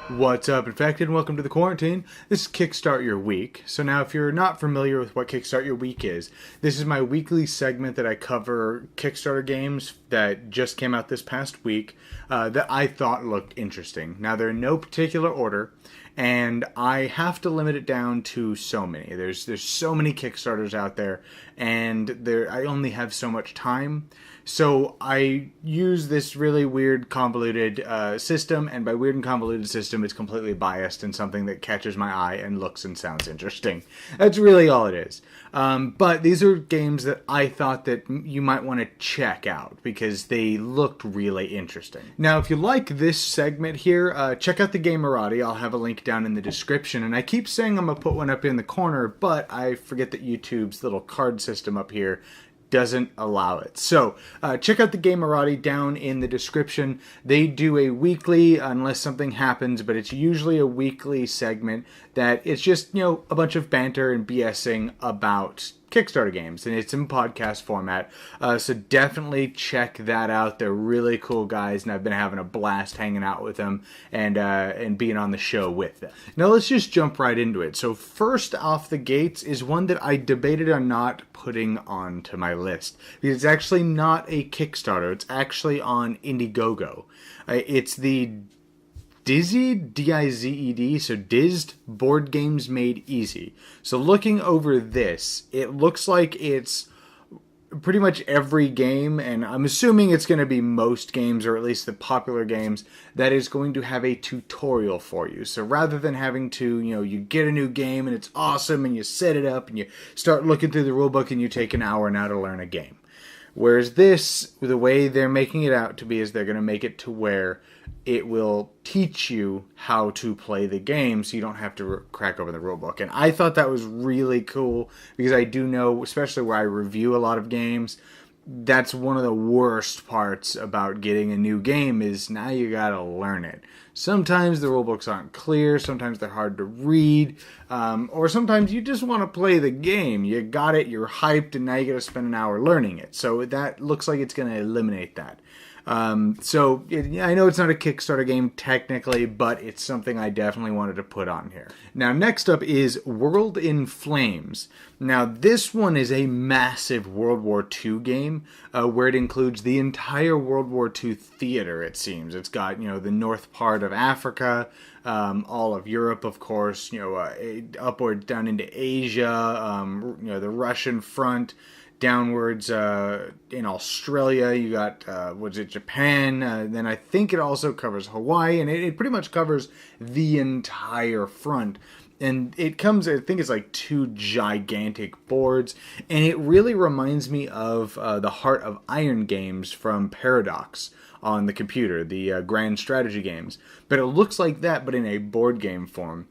What's up, Infected, and welcome to the Quarantine. This is Kickstart Your Week. So now, if you're not familiar with what Kickstart Your Week is, this is my weekly segment that I cover Kickstarter games that just came out this past week that I thought looked interesting. Now, they're in no particular order, and I have to limit it down to so many. There's so many Kickstarters out there, and I only have so much time. So I use this really weird, convoluted system, and by weird and convoluted system, it's completely biased and something that catches my eye and looks and sounds interesting. That's really all it is. But these are games that I thought that you might want to check out because they looked really interesting. Now, if you like this segment here, check out the Gamerati. I'll have a link down in the description. And I keep saying I'm going to put one up in the corner, but I forget that YouTube's little card system up here doesn't allow it. So check out the Gamerati down in the description. They do a weekly, unless something happens, but it's usually a weekly segment that it's just, a bunch of banter and BSing about Kickstarter games, and it's in podcast format. So definitely check that out. They're really cool guys, and I've been having a blast hanging out with them and being on the show with them. Now let's just jump right into it. So first off the gates is one that I debated on not putting onto my list because it's actually not a Kickstarter. It's actually on Indiegogo. It's the Dizzy, D-I-Z-E-D, so Dizzed Board Games Made Easy. So looking over this, it looks like it's pretty much every game, and I'm assuming it's going to be most games, or at least the popular games, that is going to have a tutorial for you. So rather than having to, you get a new game and it's awesome and you set it up and you start looking through the rulebook and you take an hour now to learn a game. Whereas this, the way they're making it out to be is they're going to make it to where it will teach you how to play the game so you don't have to crack open the rulebook. And I thought that was really cool because I do know, especially where I review a lot of games, that's one of the worst parts about getting a new game is now you gotta learn it. Sometimes the rulebooks aren't clear, sometimes they're hard to read, or sometimes you just want to play the game. You got it, you're hyped, and now you gotta spend an hour learning it. So that looks like it's gonna eliminate that. I know it's not a Kickstarter game technically, but it's something I definitely wanted to put on here. Now, next up is World in Flames. Now, this one is a massive World War II game where it includes the entire World War II theater, it seems. It's got, the north part of Africa, all of Europe, of course, upward down into Asia, the Russian front, downwards in Australia, you got Japan, then I think it also covers Hawaii, and it pretty much covers the entire front. And it comes, I think it's like 2 gigantic boards, and it really reminds me of the Heart of Iron games from Paradox on the computer, the grand strategy games. But it looks like that, but in a board game form.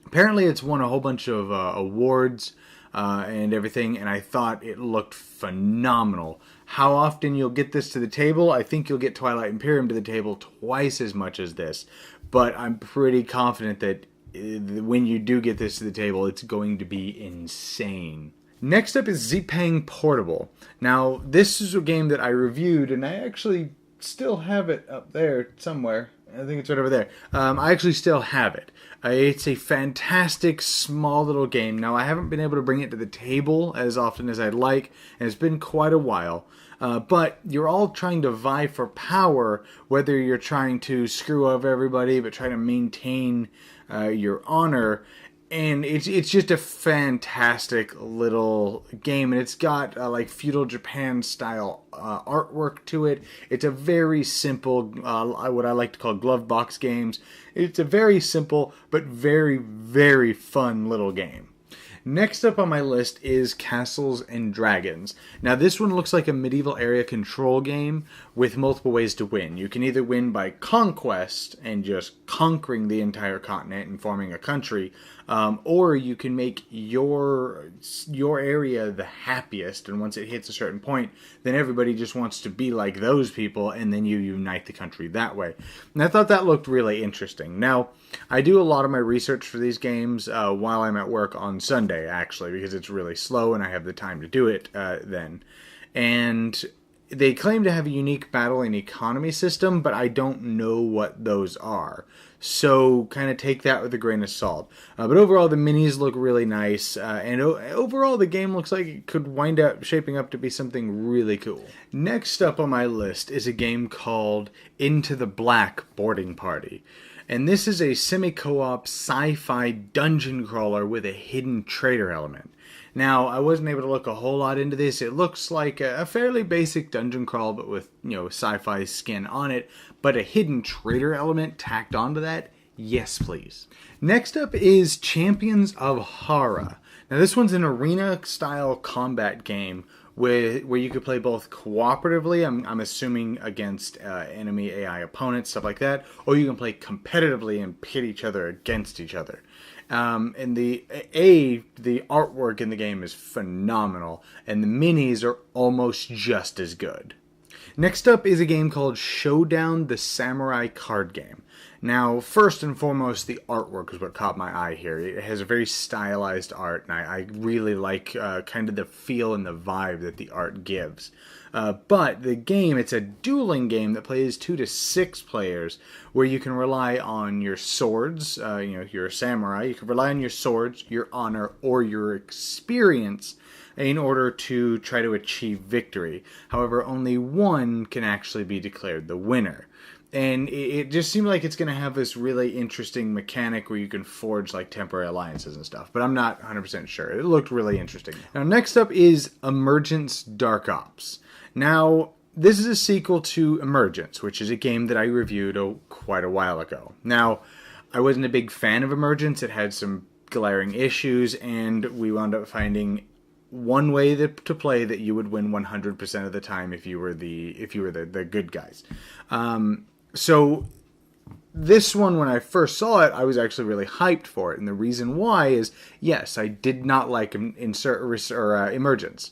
Apparently it's won a whole bunch of awards and everything, and I thought it looked phenomenal. How often you'll get this to the table? I think you'll get Twilight Imperium to the table twice as much as this, but I'm pretty confident that when you do get this to the table, it's going to be insane. Next up is Zipang Portable. Now, this is a game that I reviewed, and I actually still have it up there somewhere. I think it's right over there. I actually still have it. It's a fantastic, small little game. Now, I haven't been able to bring it to the table as often as I'd like, and it's been quite a while. But you're all trying to vie for power, whether you're trying to screw over everybody, but trying to maintain your honor. And it's just a fantastic little game, and it's got like feudal Japan style artwork to it. It's a very simple, what I like to call glove box games. It's a very simple but very, very fun little game. Next up on my list is Castles and Dragons. Now this one looks like a medieval area control game with multiple ways to win. You can either win by conquest and just conquering the entire continent and forming a country, or you can make your area the happiest, and once it hits a certain point, then everybody just wants to be like those people, and then you unite the country that way. And I thought that looked really interesting. Now, I do a lot of my research for these games while I'm at work on Sunday, actually, because it's really slow and I have the time to do it then. And they claim to have a unique battle and economy system, but I don't know what those are. So kind of take that with a grain of salt. But overall, the minis look really nice, and overall, the game looks like it could wind up shaping up to be something really cool. Next up on my list is a game called Into the Black Boarding Party. And this is a semi-co-op sci-fi dungeon crawler with a hidden traitor element. Now, I wasn't able to look a whole lot into this. It looks like a fairly basic dungeon crawl, but with, sci-fi skin on it. But a hidden traitor element tacked onto that? Yes, please. Next up is Champions of Hara. Now, this one's an arena-style combat game where you could play both cooperatively, I'm assuming against enemy AI opponents, stuff like that, or you can play competitively and pit each other against each other. And the artwork in the game is phenomenal, and the minis are almost just as good. Next up is a game called Showdown the Samurai card game. Now, first and foremost, the artwork is what caught my eye here. It has a very stylized art, and I really like kind of the feel and the vibe that the art gives. But the game, it's a dueling game that plays 2 to 6 players, where you can rely on your swords, you're a samurai, you can rely on your swords, your honor, or your experience in order to try to achieve victory. However, only one can actually be declared the winner. And it just seemed like it's going to have this really interesting mechanic where you can forge like temporary alliances and stuff. But I'm not 100% sure. It looked really interesting. Now, next up is Emergence Dark Ops. Now, this is a sequel to Emergence, which is a game that I reviewed quite a while ago. Now, I wasn't a big fan of Emergence. It had some glaring issues, and we wound up finding one way to play that you would win 100% of the time if you were the good guys. So this one, when I first saw it, I was actually really hyped for it. And the reason why is, yes, I did not like Emergence.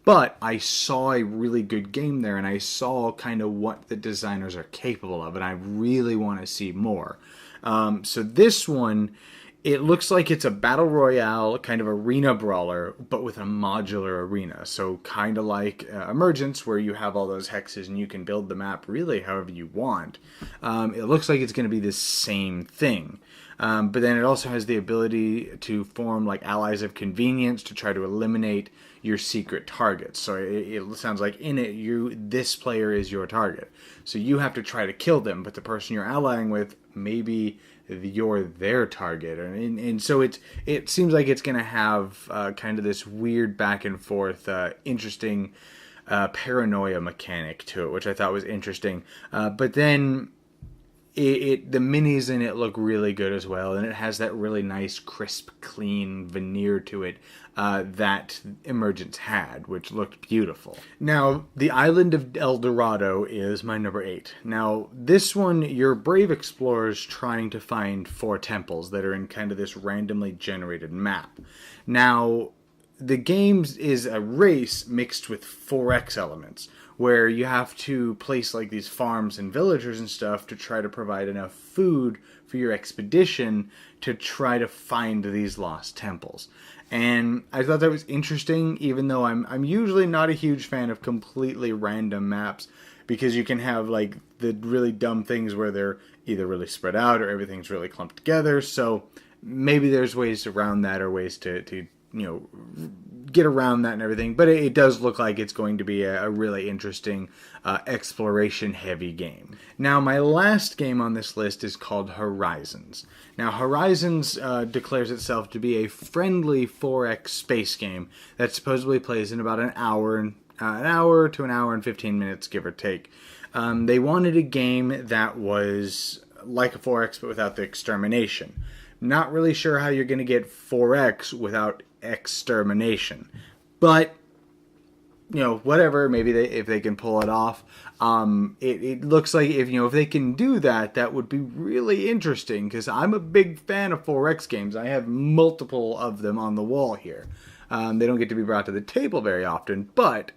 But I saw a really good game there, and I saw kind of what the designers are capable of, and I really want to see more. So this one, it looks like it's a battle royale kind of arena brawler, but with a modular arena. So kind of like Emergence, where you have all those hexes and you can build the map really however you want. It looks like it's going to be the same thing. But then it also has the ability to form like allies of convenience to try to eliminate your secret targets. So it sounds like in it, this player is your target. So you have to try to kill them, but the person you're allying with, maybe you're their target. And so it seems like it's going to have kind of this weird back and forth, interesting paranoia mechanic to it, which I thought was interesting. But then the minis in it look really good as well, and it has that really nice, crisp, clean veneer to it that Emergence had, which looked beautiful. Now, the Island of El Dorado is my number 8. Now, this one, you're brave explorers trying to find 4 temples that are in kind of this randomly generated map. Now, the game is a race mixed with 4X elements, where you have to place like these farms and villagers and stuff to try to provide enough food for your expedition to try to find these lost temples. And I thought that was interesting, even though I'm usually not a huge fan of completely random maps, because you can have like the really dumb things where they're either really spread out or everything's really clumped together. So maybe there's ways around that, or ways to get around that and everything, but it does look like it's going to be a really interesting exploration-heavy game. Now, my last game on this list is called Horizons. Now, Horizons declares itself to be a friendly 4X space game that supposedly plays in about an hour to an hour and 15 minutes, give or take. They wanted a game that was like a 4X, but without the extermination. Not really sure how you're going to get 4X without extermination, but whatever. Maybe if they can pull it off. It looks like if they can do that, that would be really interesting, because I'm a big fan of 4X games. I have multiple of them on the wall here. They don't get to be brought to the table very often, but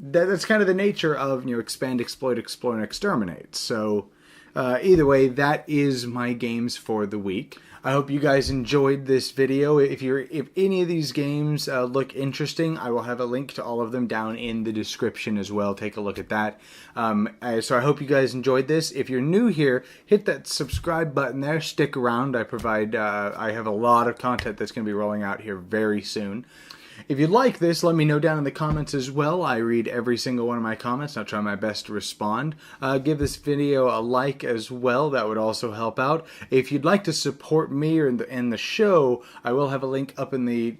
that's kind of the nature of expand, exploit, explore, and exterminate. So Either way, that is my games for the week. I hope you guys enjoyed this video. If any of these games look interesting, I will have a link to all of them down in the description as well. Take a look at that. So I hope you guys enjoyed this. If you're new here, hit that subscribe button there. Stick around. I have a lot of content that's going to be rolling out here very soon. If you like this, let me know down in the comments as well. I read every single one of my comments. I'll try my best to respond. Give this video a like as well. That would also help out. If you'd like to support me or in the show, I will have a link up in the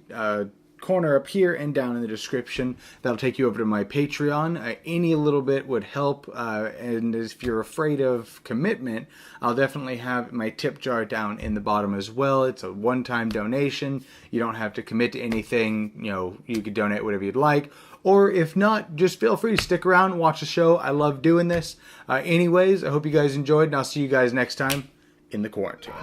corner up here and down in the description. That'll take you over to my Patreon. Any little bit would help, and if you're afraid of commitment, I'll definitely have my tip jar down in the bottom as well. It's a one-time donation. You don't have to commit to anything. You know, you could donate whatever you'd like, or if not, just feel free to stick around and watch the show. I love doing this. Anyways, I hope you guys enjoyed, and I'll see you guys next time in the quarantine.